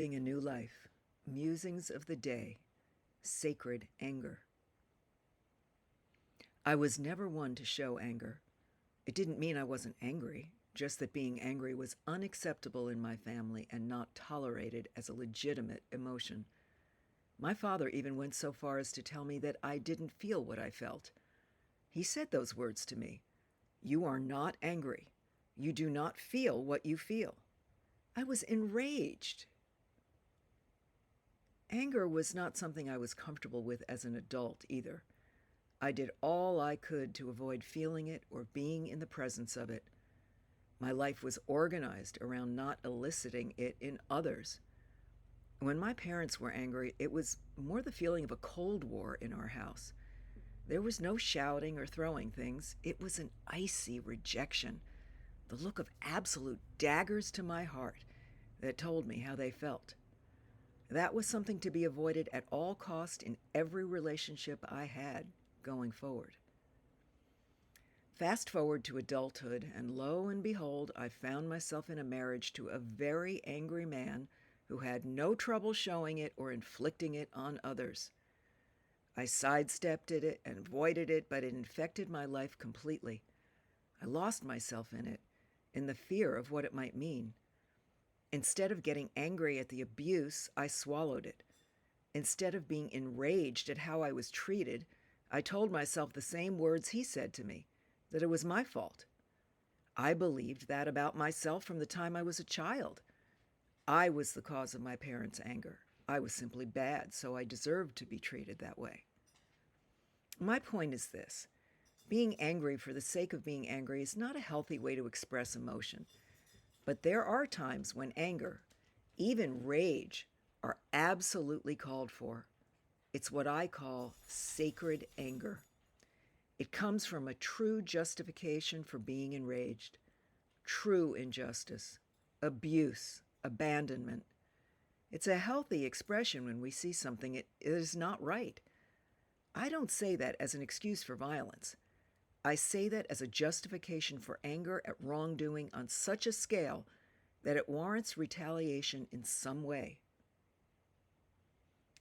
A new life. Musings of the day. Sacred anger. I was never one to show anger. It didn't mean I wasn't angry, just that being angry was unacceptable in my family and not tolerated as a legitimate emotion. My father even went so far as to tell me that I didn't feel what I felt. He said those words to me. "You are not angry. You do not feel what you feel." I was enraged. Anger was not something I was comfortable with as an adult either. I did all I could to avoid feeling it or being in the presence of it. My life was organized around not eliciting it in others. When my parents were angry, it was more the feeling of a cold war in our house. There was no shouting or throwing things. It was an icy rejection, the look of absolute daggers to my heart that told me how they felt. That was something to be avoided at all cost in every relationship I had going forward. Fast forward to adulthood, and lo and behold, I found myself in a marriage to a very angry man who had no trouble showing it or inflicting it on others. I sidestepped it and avoided it, but it infected my life completely. I lost myself in it, in the fear of what it might mean. Instead of getting angry at the abuse, I swallowed it. Instead of being enraged at how I was treated, I told myself the same words he said to me, that it was my fault. I believed that about myself from the time I was a child. I was the cause of my parents' anger. I was simply bad, so I deserved to be treated that way. My point is this: being angry for the sake of being angry is not a healthy way to express emotion. But there are times when anger, even rage, are absolutely called for. It's what I call sacred anger. It comes from a true justification for being enraged, true injustice, abuse, abandonment. It's a healthy expression when we see something that is not right. I don't say that as an excuse for violence. I say that as a justification for anger at wrongdoing on such a scale that it warrants retaliation in some way.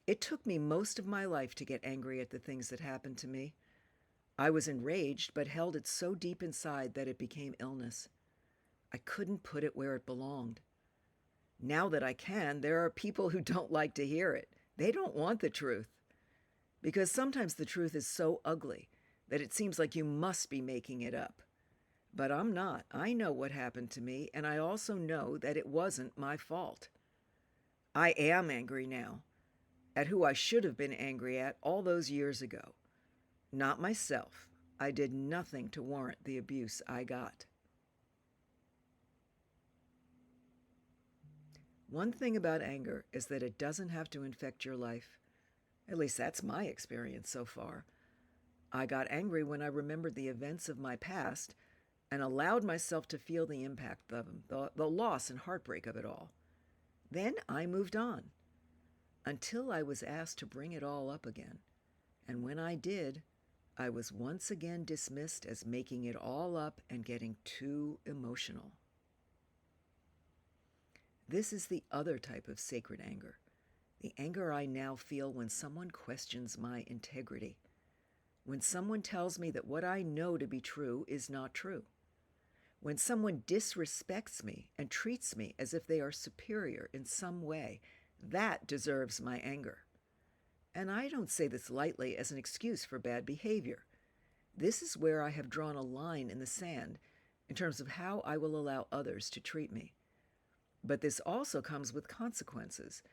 It took me most of my life to get angry at the things that happened to me. I was enraged, but held it so deep inside that it became illness. I couldn't put it where it belonged. Now that I can, there are people who don't like to hear it. They don't want the truth. Because sometimes the truth is so ugly that it seems like you must be making it up. But I'm not. I know what happened to me, and I also know that it wasn't my fault. I am angry now at who I should have been angry at all those years ago. Not myself. I did nothing to warrant the abuse I got. One thing about anger is that it doesn't have to infect your life. At least that's my experience so far. I got angry when I remembered the events of my past and allowed myself to feel the impact of them, the loss and heartbreak of it all. Then I moved on, until I was asked to bring it all up again. And when I did, I was once again dismissed as making it all up and getting too emotional. This is the other type of sacred anger, the anger I now feel when someone questions my integrity, when someone tells me that what I know to be true is not true, when someone disrespects me and treats me as if they are superior in some way. That deserves my anger. And I don't say this lightly as an excuse for bad behavior. This is where I have drawn a line in the sand in terms of how I will allow others to treat me. But this also comes with consequences,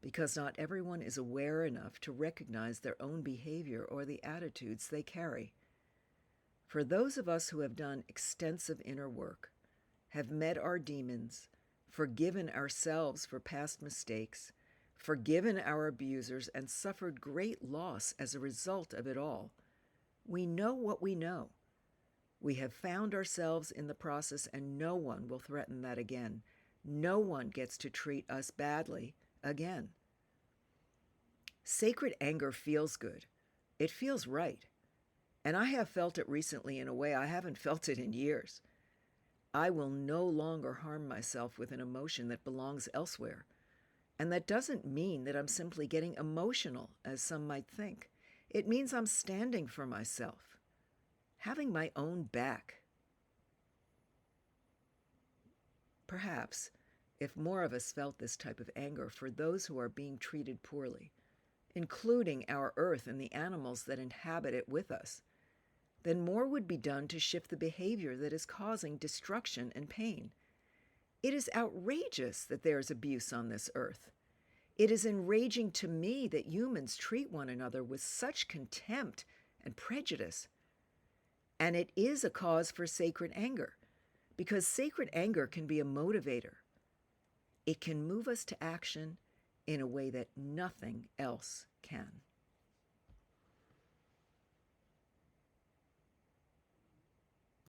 because not everyone is aware enough to recognize their own behavior or the attitudes they carry. For those of us who have done extensive inner work, have met our demons, forgiven ourselves for past mistakes, forgiven our abusers, and suffered great loss as a result of it all, we know what we know. We have found ourselves in the process, and no one will threaten that again. No one gets to treat us badly again. Sacred anger feels good. It feels right. And I have felt it recently in a way I haven't felt it in years. I will no longer harm myself with an emotion that belongs elsewhere. And that doesn't mean that I'm simply getting emotional, as some might think. It means I'm standing for myself, having my own back. Perhaps, if more of us felt this type of anger for those who are being treated poorly, including our earth and the animals that inhabit it with us, then more would be done to shift the behavior that is causing destruction and pain. It is outrageous that there is abuse on this earth. It is enraging to me that humans treat one another with such contempt and prejudice. And it is a cause for sacred anger, because sacred anger can be a motivator. It can move us to action in a way that nothing else can.